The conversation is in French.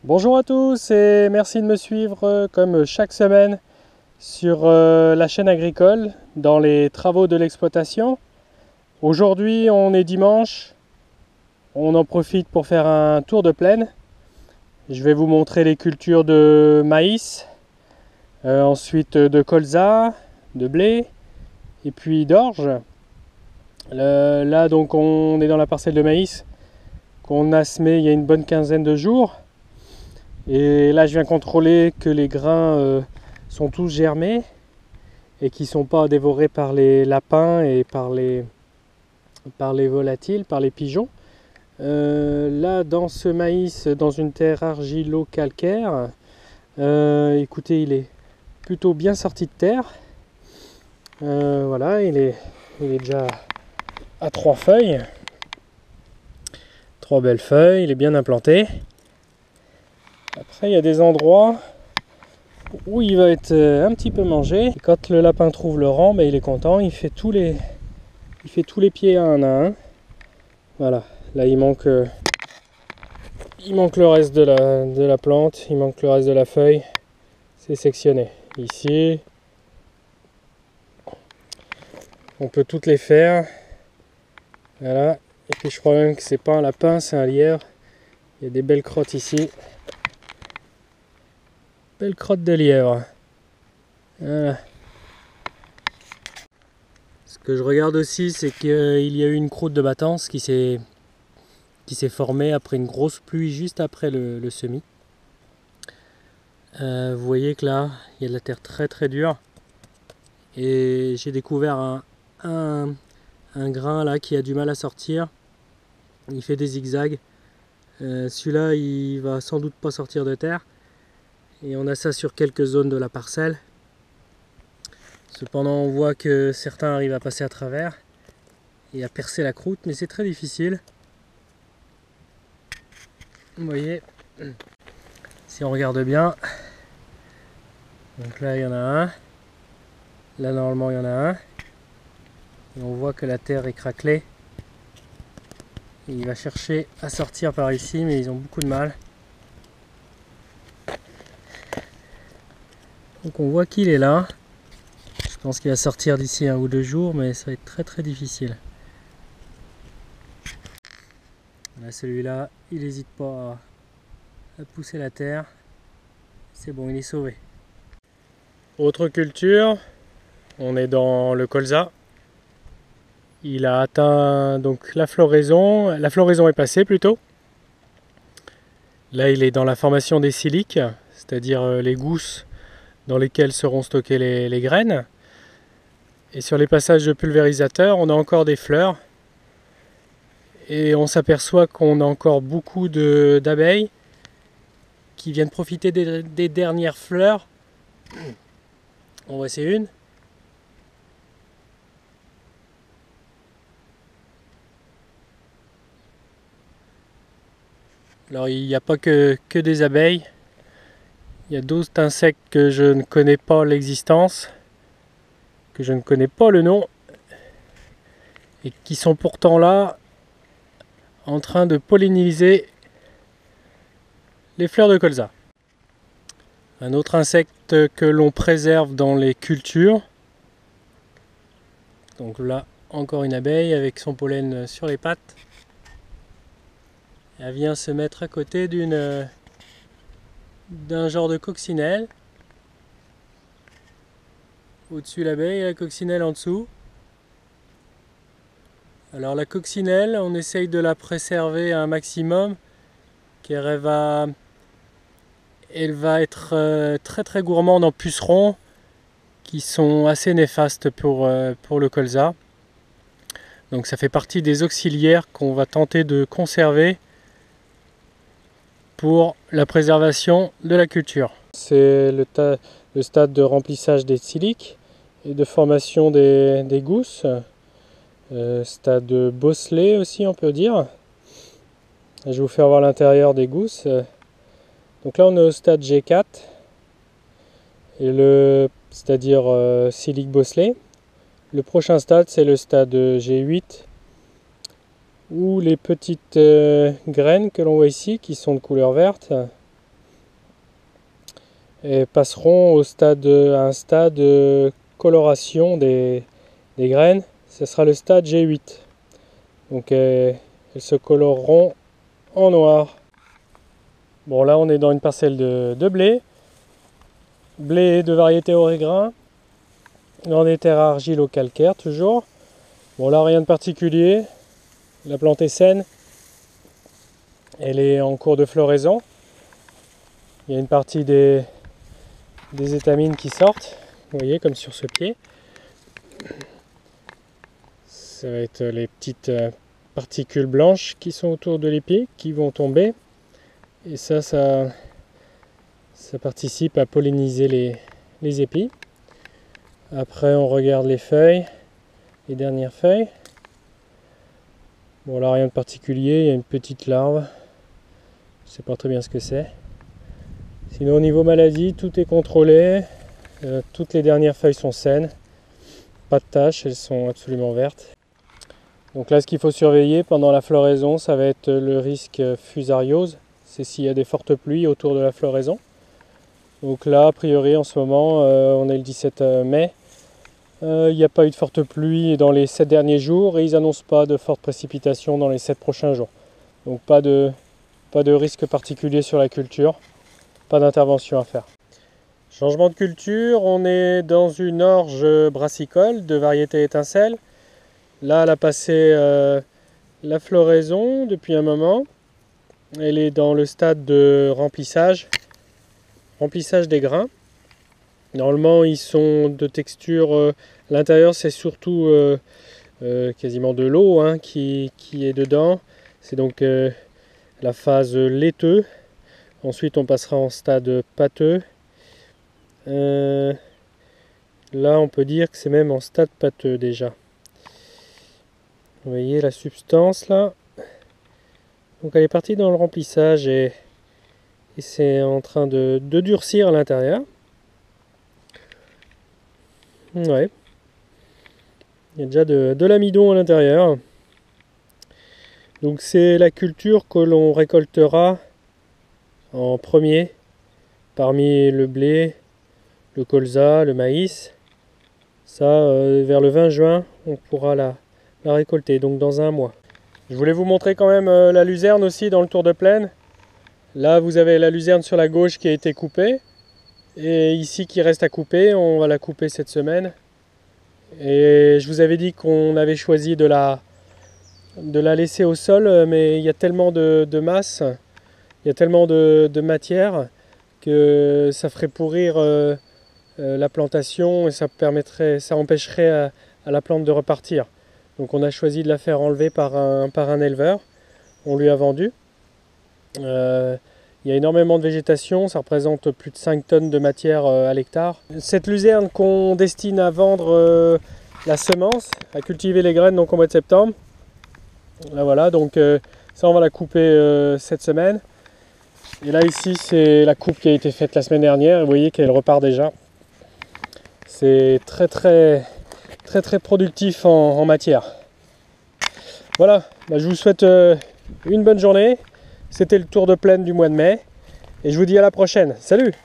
Bonjour à tous et merci de me suivre comme chaque semaine sur la chaîne agricole dans les travaux de l'exploitation. Aujourd'hui on est dimanche, on en profite pour faire un tour de plaine. Je vais vous montrer les cultures de maïs, ensuite de colza, de blé et puis d'orge. Là donc on est dans la parcelle de maïs qu'on a semé il y a une bonne quinzaine de jours. Et là je viens contrôler que les grains sont tous germés et qui ne sont pas dévorés par les lapins et par les volatiles, par les pigeons. Là dans ce maïs, dans une terre argilo-calcaire, écoutez, il est plutôt bien sorti de terre. Voilà, il est déjà à 3 feuilles, 3 belles feuilles, il est bien implanté. Après, il y a des endroits où il va être un petit peu mangé. Et quand le lapin trouve le rang, il est content. Il fait tous les pieds un à un. Voilà. Là, il manque le reste de la plante. Il manque le reste de la feuille. C'est sectionné. Ici, on peut toutes les faire. Voilà. Et puis, je crois même que c'est pas un lapin, c'est un lièvre. Il y a des belles crottes ici. Belle crotte de lièvre. Voilà. Ce que je regarde aussi, c'est qu'il y a eu une croûte de battance qui s'est formée après une grosse pluie juste après le semis. Vous voyez que là, il y a de la terre très très dure. Et j'ai découvert un grain là qui a du mal à sortir. Il fait des zigzags. Celui-là, il va sans doute pas sortir de terre. Et on a ça sur quelques zones de la parcelle. Cependant, on voit que certains arrivent à passer à travers et à percer la croûte, mais c'est très difficile. Vous voyez, si on regarde bien, donc là il y en a un, là normalement il y en a un, et on voit que la terre est craquelée. Et il va chercher à sortir par ici, mais ils ont beaucoup de mal. Donc on voit qu'il est là. Je pense qu'il va sortir d'ici 1 ou 2 jours, mais ça va être très très difficile. Là, celui-là, il n'hésite pas à pousser la terre. C'est bon, il est sauvé. Autre culture, on est dans le colza. Il a atteint donc la floraison est passée plutôt. Là, il est dans la formation des siliques, c'est-à-dire les gousses dans lesquelles seront stockées les graines. Et sur les passages de pulvérisateur, on a encore des fleurs. Et on s'aperçoit qu'on a encore beaucoup d'abeilles qui viennent profiter des dernières fleurs. On voit c'est une. Alors il n'y a pas que des abeilles. Il y a d'autres insectes que je ne connais pas l'existence, que je ne connais pas le nom, et qui sont pourtant là en train de polliniser les fleurs de colza. Un autre insecte que l'on préserve dans les cultures. Donc là, encore une abeille avec son pollen sur les pattes. Elle vient se mettre à côté d'un genre de coccinelle. Au-dessus l'abeille et la coccinelle en dessous. Alors la coccinelle, on essaye de la préserver un maximum, car elle va être très très gourmande en pucerons qui sont assez néfastes pour le colza. Donc ça fait partie des auxiliaires qu'on va tenter de conserver pour la préservation de la culture. C'est le stade de remplissage des siliques et de formation des gousses. Stade bosselé aussi, on peut dire. Je vais vous faire voir l'intérieur des gousses. Donc là on est au stade G4, c'est-à-dire silique bosselé. Le prochain stade c'est le stade G8, où les petites graines que l'on voit ici, qui sont de couleur verte, et passeront à un stade de coloration des graines. Ce sera le stade G8. Donc elles se coloreront en noir. Bon, là on est dans une parcelle de blé. Blé de variété Oré-Grain. Dans des terres argilo-calcaires toujours. Bon, là rien de particulier. La plante est saine. Elle est en cours de floraison. Il y a une partie des étamines qui sortent. Vous voyez, comme sur ce pied. Ça va être les petites particules blanches qui sont autour de l'épi qui vont tomber. Et ça participe à polliniser les épis. Après, on regarde les feuilles, les dernières feuilles. Bon, là, rien de particulier. Il y a une petite larve. Je ne sais pas très bien ce que c'est. Sinon, au niveau maladie, tout est contrôlé. Toutes les dernières feuilles sont saines. Pas de taches, elles sont absolument vertes. Donc là, ce qu'il faut surveiller pendant la floraison, ça va être le risque fusariose. C'est s'il y a des fortes pluies autour de la floraison. Donc là, a priori, en ce moment, on est le 17 mai. Il n'y a pas eu de fortes pluies dans les 7 derniers jours et ils n'annoncent pas de fortes précipitations dans les 7 prochains jours. Donc pas de risque particulier sur la culture, pas d'intervention à faire. Changement de culture, on est dans une orge brassicole de variété étincelle. Là, elle a passé la floraison depuis un moment. Elle est dans le stade de remplissage des grains. Normalement, ils sont de texture, à l'intérieur, c'est surtout quasiment de l'eau hein, qui est dedans. C'est donc la phase laiteux. Ensuite, on passera en stade pâteux. Là, on peut dire que c'est même en stade pâteux déjà. Vous voyez la substance là. Donc elle est partie dans le remplissage et c'est en train de durcir à l'intérieur. Ouais. Il y a déjà de l'amidon à l'intérieur. Donc c'est la culture que l'on récoltera en premier parmi le blé, le colza, le maïs. Ça, vers le 20 juin, on pourra la récolter, donc dans un mois. Je voulais vous montrer quand même la luzerne aussi dans le tour de plaine. Là, vous avez la luzerne sur la gauche qui a été coupée. Et ici qui reste à couper, on va la couper cette semaine. Et je vous avais dit qu'on avait choisi de la laisser au sol, mais il y a tellement de masse, il y a tellement de matière que ça ferait pourrir la plantation et ça empêcherait à la plante de repartir. Donc on a choisi de la faire enlever par un éleveur. On lui a vendu. Il y a énormément de végétation, ça représente plus de 5 tonnes de matière à l'hectare. Cette luzerne qu'on destine à vendre la semence, à cultiver les graines donc au mois de septembre. Là voilà, donc ça on va la couper cette semaine. Et là ici c'est la coupe qui a été faite la semaine dernière. Vous voyez qu'elle repart déjà. C'est très productif en matière. Voilà, je vous souhaite une bonne journée. C'était le tour de plaine du mois de mai. Et je vous dis à la prochaine. Salut!